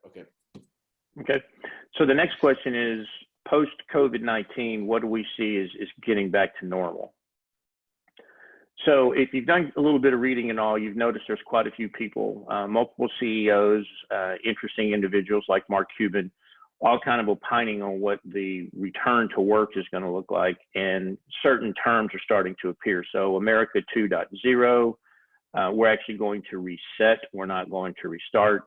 Okay. Okay. So the next question is, post COVID-19, what do we see is getting back to normal? So if you've done a little bit of reading and all, you've noticed there's quite a few people, multiple CEOs, interesting individuals like Mark Cuban, all kind of opining on what the return to work is going to look like. And certain terms are starting to appear. So America 2.0, we're actually going to reset. We're not going to restart.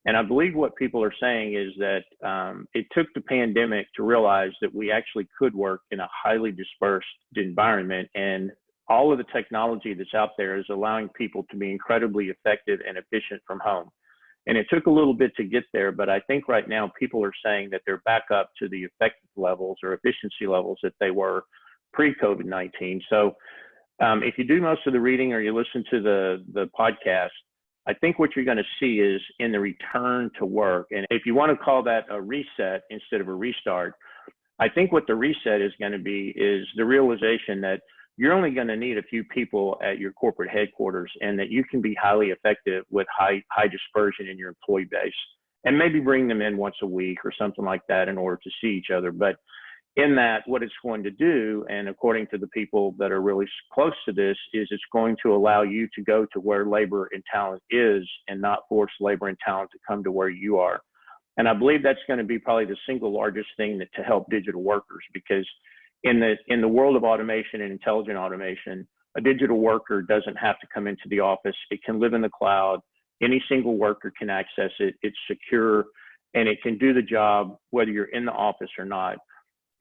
And I believe what people are saying is that it took the pandemic to realize that we actually could work in a highly dispersed environment, and all of the technology that's out there is allowing people to be incredibly effective and efficient from home. And it took a little bit to get there, but I think right now people are saying that they're back up to the effective levels or efficiency levels that they were pre-COVID-19. So if you do most of the reading or you listen to the podcast, I think what you're going to see is in the return to work. And if you want to call that a reset instead of a restart, I think what the reset is going to be is the realization that you're only going to need a few people at your corporate headquarters, and that you can be highly effective with high dispersion in your employee base, and maybe bring them in once a week or something like that in order to see each other. But in that, what it's going to do, and according to the people that are really close to this, is it's going to allow you to go to where labor and talent is and not force labor and talent to come to where you are. And I believe that's going to be probably the single largest thing to help digital workers, because in the world of automation and intelligent automation, a digital worker doesn't have to come into the office. It can live in the cloud. Any single worker can access it. It's secure, and it can do the job whether you're in the office or not.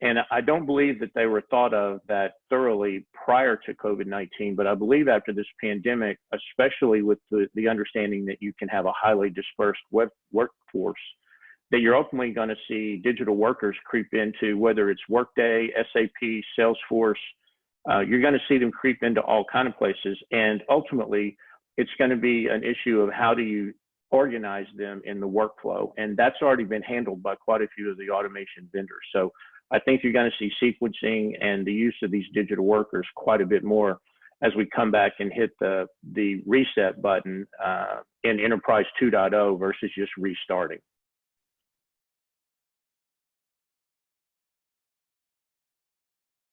And I don't believe that they were thought of that thoroughly prior to COVID-19, but I believe after this pandemic, especially with the understanding that you can have a highly dispersed workforce, that you're ultimately going to see digital workers creep into, whether it's Workday, SAP, Salesforce, you're going to see them creep into all kinds of places. And ultimately, it's going to be an issue of how do you organize them in the workflow. And that's already been handled by quite a few of the automation vendors. So I think you're going to see sequencing and the use of these digital workers quite a bit more as we come back and hit the reset button in Enterprise 2.0 versus just restarting.